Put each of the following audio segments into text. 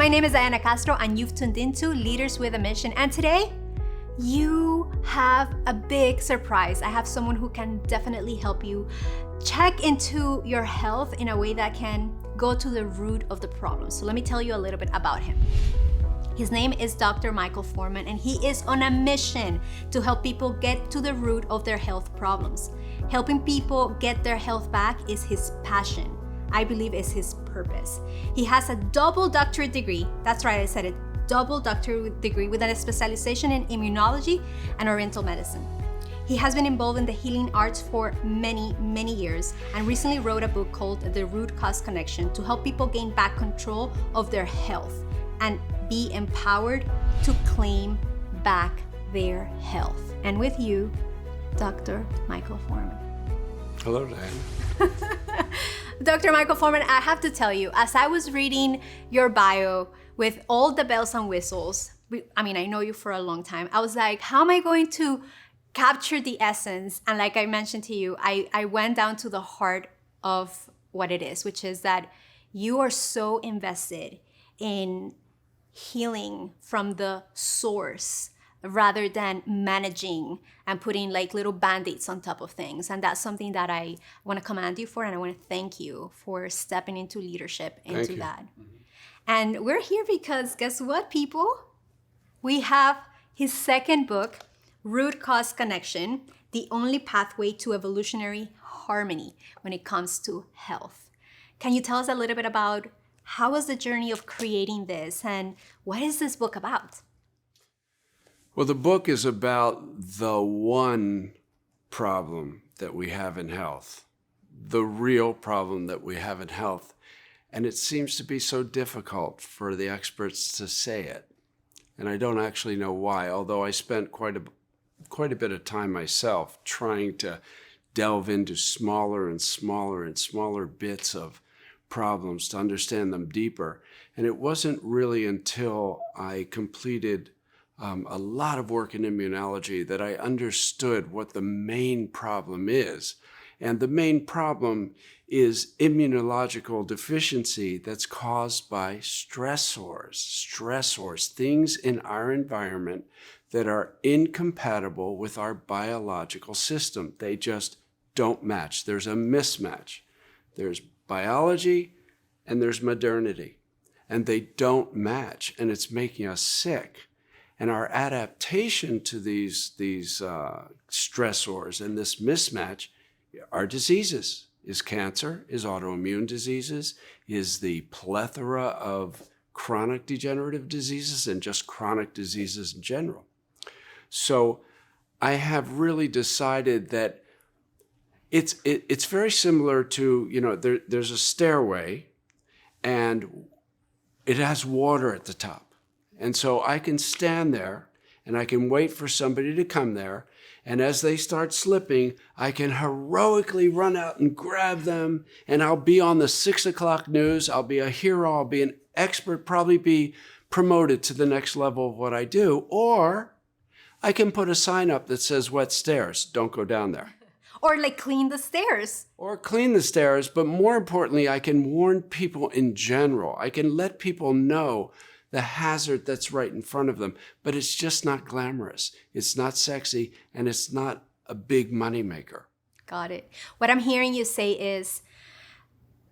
My name is Castro, and you've tuned into Leaders with a Mission. And today, you have a big surprise. I have someone who can definitely help you check into your health in a way that can go to the root of the problem. So let me tell you a little bit about him. His name is Dr. Michael Forman, and he is on a mission to help people get to the root of their health problems. Helping people get their health back is his passion. I believe is his purpose. He has a double doctorate degree. That's right, I said it. Double doctorate degree with a specialization in immunology and oriental medicine. He has been involved in the healing arts for many, many years and recently wrote a book called The Root Cause Connection to help people gain back control of their health and be empowered to claim back their health. And with you, Dr. Michael Forman. Hello, Diane. Dr. Michael Forman, I have to tell you, as I was reading your bio with all the bells and whistles, I know you for a long time, I was like, how am I going to capture the essence? And like I mentioned to you, I went down to the heart of what it is, which is that you are so invested in healing from the source rather than managing and putting like little band-aids on top of things. And that's something that I want to commend you for, and I want to thank you for stepping into leadership into that. Mm-hmm. And we're here because guess what, people? We have his second book, Root Cause Connection, The Only Pathway to Evolutionary Harmony when it comes to health. Can you tell us a little bit about how was the journey of creating this and what is this book about? Well, the book is about the one problem that we have in health, the real problem that we have in health. And it seems to be so difficult for the experts to say it. And I don't actually know why, although I spent quite a bit of time myself trying to delve into smaller and smaller and smaller bits of problems to understand them deeper. And it wasn't really until I completed a lot of work in immunology that I understood what the main problem is. And the main problem is immunological deficiency that's caused by stressors, things in our environment that are incompatible with our biological system. They just don't match. There's a mismatch. There's biology and there's modernity, and they don't match, and it's making us sick. And our adaptation to these stressors and this mismatch are diseases, is cancer, is autoimmune diseases, is the plethora of chronic degenerative diseases and just chronic diseases in general. So I have really decided that it's very similar to, there's a stairway and it has water at the top. And so I can stand there and I can wait for somebody to come there. And as they start slipping, I can heroically run out and grab them. And I'll be on the 6 o'clock news. I'll be a hero. I'll be an expert, probably be promoted to the next level of what I do. Or I can put a sign up that says wet stairs. Don't go down there. Or like clean the stairs. Or clean the stairs. But more importantly, I can warn people in general. I can let people know the hazard that's right in front of them, but it's just not glamorous. It's not sexy, and it's not a big moneymaker. Got it. What I'm hearing you say is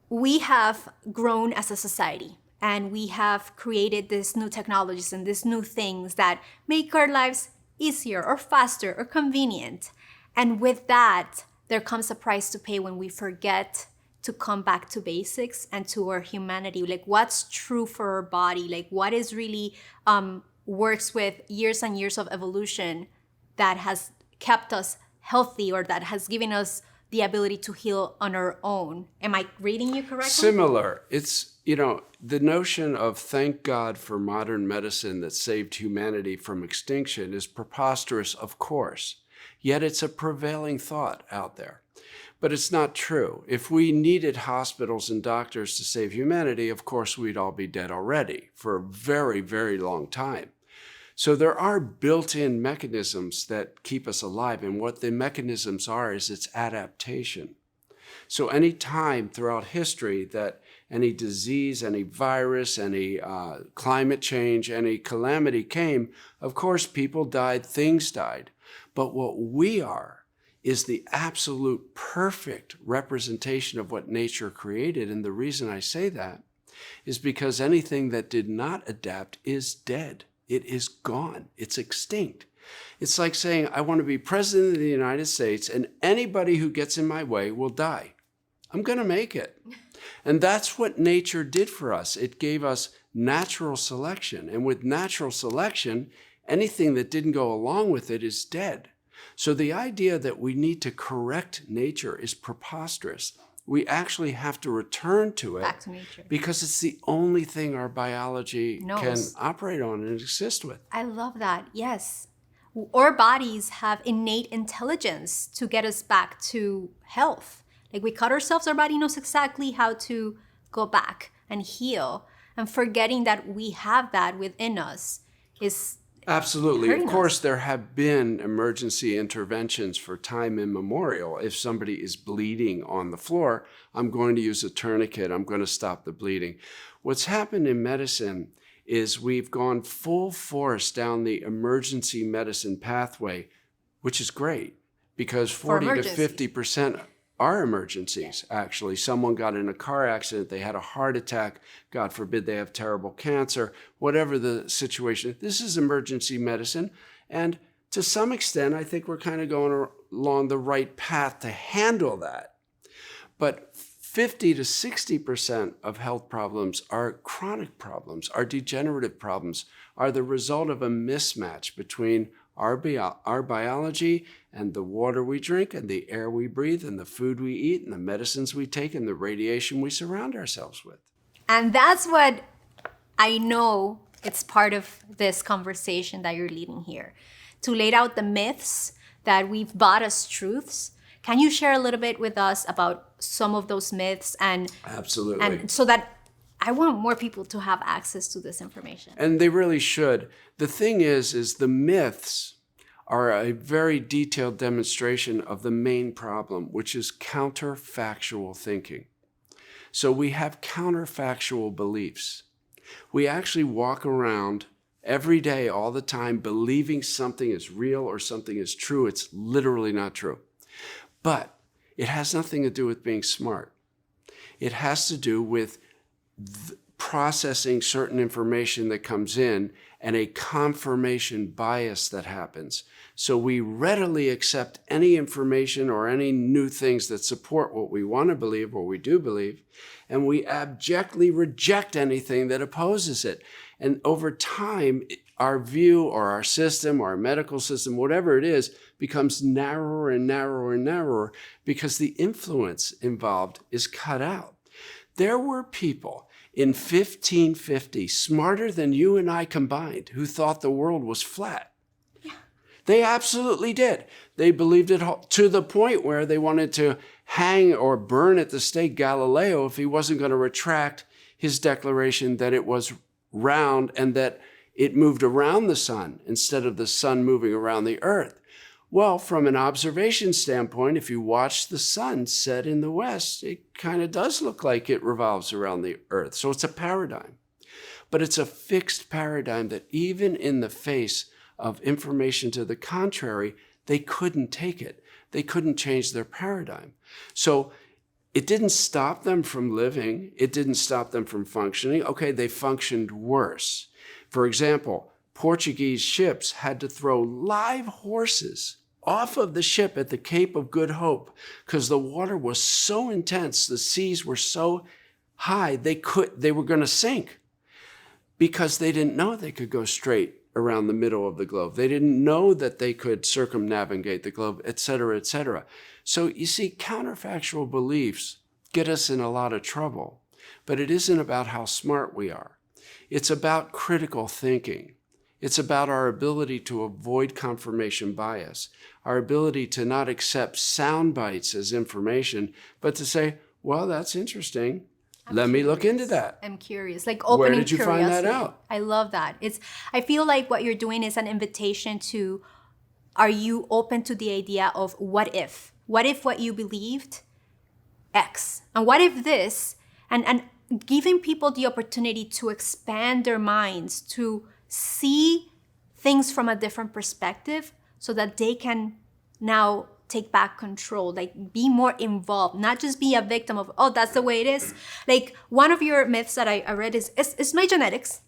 we have grown as a society, and we have created these new technologies and these new things that make our lives easier or faster or convenient. And with that, there comes a price to pay when we forget to come back to basics and to our humanity, like what's true for our body, like what is really works with years and years of evolution that has kept us healthy or that has given us the ability to heal on our own. Am I reading you correctly? Similar. It's, the notion of thank God for modern medicine that saved humanity from extinction is preposterous, of course. Yet it's a prevailing thought out there. But it's not true. If we needed hospitals and doctors to save humanity, of course, we'd all be dead already for a very, very long time. So there are built-in mechanisms that keep us alive. And what the mechanisms are is it's adaptation. So any time throughout history that any disease, any virus, any climate change, any calamity came, of course, people died, things died. But what we are is the absolute perfect representation of what nature created. And the reason I say that is because anything that did not adapt is dead. It is gone. It's extinct. It's like saying, I want to be president of the United States, and anybody who gets in my way will die. I'm going to make it. And that's what nature did for us. It gave us natural selection. And with natural selection, anything that didn't go along with it is dead. So the idea that we need to correct nature is preposterous. We actually have to return to it back to nature, because it's the only thing our biology can operate on and exist with. I love that. Yes. Our bodies have innate intelligence to get us back to health. Like we cut ourselves, our body knows exactly how to go back and heal. And forgetting that we have that within us is absolutely. Of course, us. there have been emergency interventions for time immemorial. If somebody is bleeding on the floor, I'm going to use a tourniquet. I'm going to stop the bleeding. What's happened in medicine is we've gone full force down the emergency medicine pathway, which is great because 40 to 50% are emergencies, actually. Someone got in a car accident, they had a heart attack, God forbid they have terrible cancer, whatever the situation. This is emergency medicine. And to some extent, I think we're kind of going along the right path to handle that. But 50 to 60% of health problems are chronic problems, are degenerative problems, are the result of a mismatch between our biology and the water we drink and the air we breathe and the food we eat and the medicines we take and the radiation we surround ourselves with. And that's what I know it's part of this conversation that you're leading here, to lay out the myths that we've bought as truths. Can you share a little bit with us about some of those myths? Absolutely. And so that I want more people to have access to this information. And they really should. The thing is the myths are a very detailed demonstration of the main problem, which is counterfactual thinking. So we have counterfactual beliefs. We actually walk around every day, all the time, believing something is real or something is true. It's literally not true. But it has nothing to do with being smart. It has to do with processing certain information that comes in and a confirmation bias that happens. So we readily accept any information or any new things that support what we want to believe or we do believe, and we abjectly reject anything that opposes it. And over time, our view or our system, our medical system, whatever it is, becomes narrower and narrower and narrower because the influence involved is cut out. There were people in 1550, smarter than you and I combined, who thought the world was flat. Yeah. They absolutely did. They believed it to the point where they wanted to hang or burn at the stake Galileo if he wasn't going to retract his declaration that it was round and that it moved around the sun instead of the sun moving around the earth. Well, from an observation standpoint, if you watch the sun set in the west, it kind of does look like it revolves around the earth. So it's a paradigm. But it's a fixed paradigm that even in the face of information to the contrary, they couldn't take it. They couldn't change their paradigm. So it didn't stop them from living. It didn't stop them from functioning. Okay, they functioned worse. For example, Portuguese ships had to throw live horses off of the ship at the Cape of Good Hope because the water was so intense, the seas were so high, they were going to sink because they didn't know they could go straight around the middle of the globe. They didn't know that they could circumnavigate the globe, et cetera, et cetera. So you see, counterfactual beliefs get us in a lot of trouble, but it isn't about how smart we are. It's about critical thinking. It's about our ability to avoid confirmation bias, our ability to not accept sound bites as information, but to say, well, that's interesting. Let me look into that. I'm curious, like opening Where did you curiosity. find that out? I love that. I feel like what you're doing is an invitation to, are you open to the idea of what if? What if what you believed, X? And what if this? And giving people the opportunity to expand their minds, to see things from a different perspective so that they can now take back control, like be more involved, not just be a victim of, oh, that's the way it is. Like one of your myths that I read is, it's my genetics.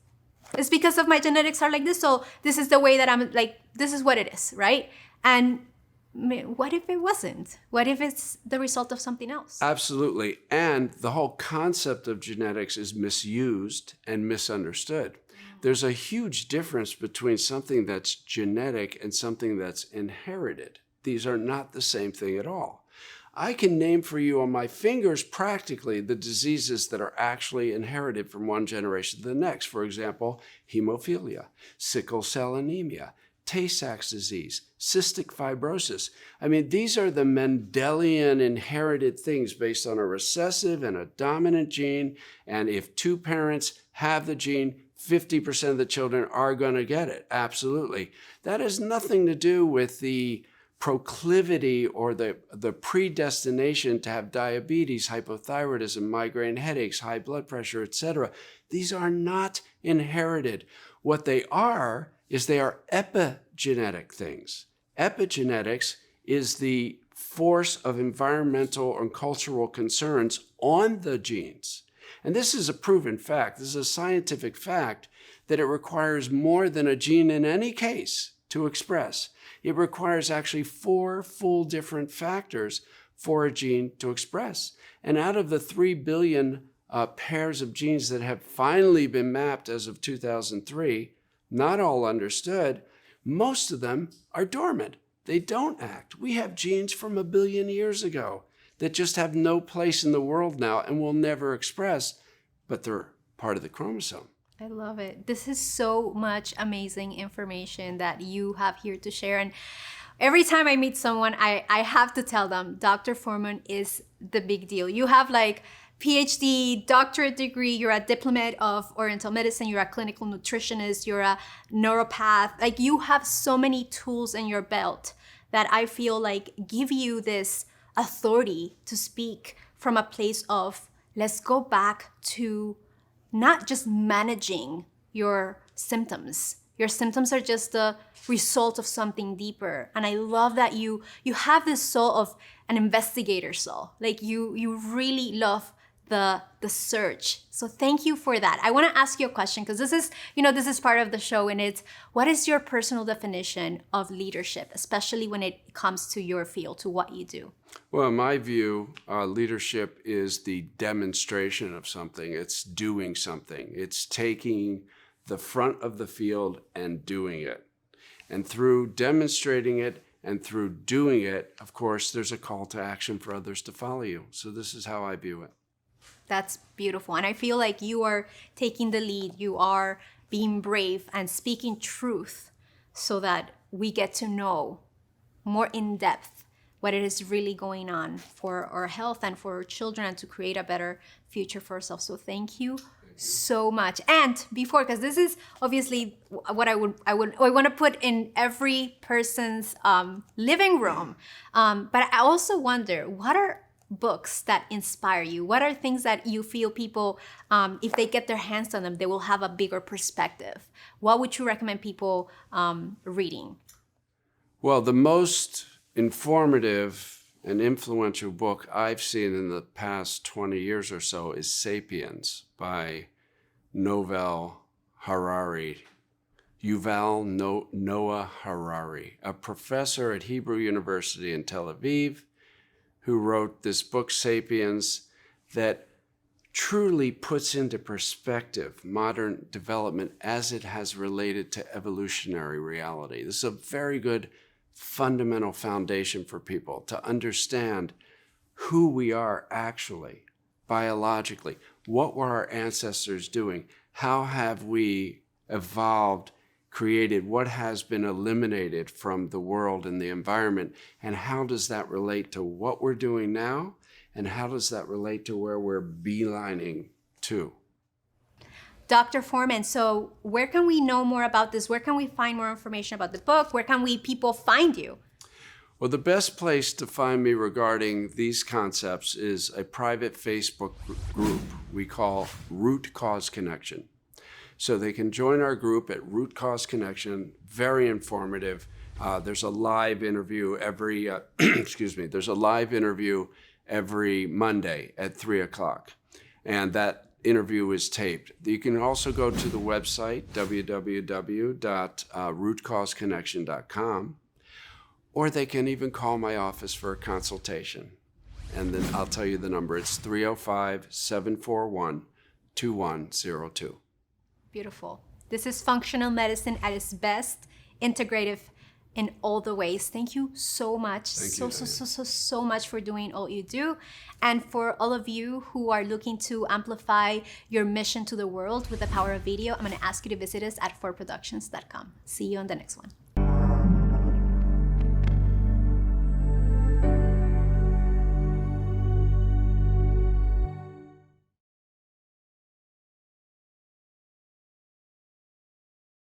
It's because of my genetics are like this, so this is the way that I'm like, this is what it is, right? And what if it wasn't? What if it's the result of something else? Absolutely. And the whole concept of genetics is misused and misunderstood. There's a huge difference between something that's genetic and something that's inherited. These are not the same thing at all. I can name for you on my fingers practically the diseases that are actually inherited from one generation to the next. For example, hemophilia, sickle cell anemia, Tay-Sachs disease, cystic fibrosis. I mean, these are the Mendelian inherited things based on a recessive and a dominant gene. And if two parents have the gene, 50% of the children are going to get it. Absolutely. That has nothing to do with the proclivity or the predestination to have diabetes, hypothyroidism, migraine headaches, high blood pressure, etc. These are not inherited. What they are is they are epigenetic things. Epigenetics is the force of environmental and cultural concerns on the genes. And this is a proven fact. This is a scientific fact that it requires more than a gene in any case to express. It requires actually 4 full different factors for a gene to express. And out of the 3 billion pairs of genes that have finally been mapped as of 2003, not all understood, most of them are dormant. They don't act. We have genes from 1 billion years ago that just have no place in the world now and will never express, but they're part of the chromosome. I love it. This is so much amazing information that you have here to share. And every time I meet someone, I have to tell them, Dr. Forman is the big deal. You have like PhD, doctorate degree, you're a diplomat of Oriental medicine, you're a clinical nutritionist, you're a neuropath. Like you have so many tools in your belt that I feel like give you this authority to speak from a place of, let's go back to not just managing your symptoms. Your symptoms are just the result of something deeper. And I love that you have this soul of an investigator soul. Like you really love the search. So thank you for that. I want to ask you a question because this is part of the show, and it's, what is your personal definition of leadership, especially when it comes to your field, to what you do? Well, in my view, leadership is the demonstration of something. It's doing something. It's taking the front of the field and doing it. And through demonstrating it and through doing it, of course, there's a call to action for others to follow you. So this is how I view it. That's beautiful. And I feel like you are taking the lead. You are being brave and speaking truth so that we get to know more in depth what it is really going on for our health and for our children, and to create a better future for ourselves. So thank you so much. And before, because this is obviously what I want to put in every person's living room, but I also wonder, what are books that inspire you? What are things that you feel people, if they get their hands on them, they will have a bigger perspective? What would you recommend people reading? Well, the most informative and influential book I've seen in the past 20 years or so is Sapiens by Yuval Harari. Noah Harari, a professor at Hebrew University in Tel Aviv, who wrote this book, Sapiens, that truly puts into perspective modern development as it has related to evolutionary reality. This is a very good fundamental foundation for people to understand who we are actually, biologically. What were our ancestors doing? How have we evolved, created? What has been eliminated from the world and the environment? And how does that relate to what we're doing now? And how does that relate to where we're beelining to? Dr. Forman, so where can we know more about this? Where can we find more information about the book? Where can people find you? Well, the best place to find me regarding these concepts is a private Facebook group we call Root Cause Connection. So they can join our group at Root Cause Connection, very informative. There's a live interview every, there's a live interview every Monday at 3 o'clock. And that interview is taped. You can also go to the website, www.rootcauseconnection.com, or they can even call my office for a consultation. And then I'll tell you the number. It's 305-741-2102. Beautiful. This is functional medicine at its best, integrative in all the ways. Thank you so much. So much for doing all you do. And for all of you who are looking to amplify your mission to the world with the power of video, I'm going to ask you to visit us at forproductions.com. See you on the next one.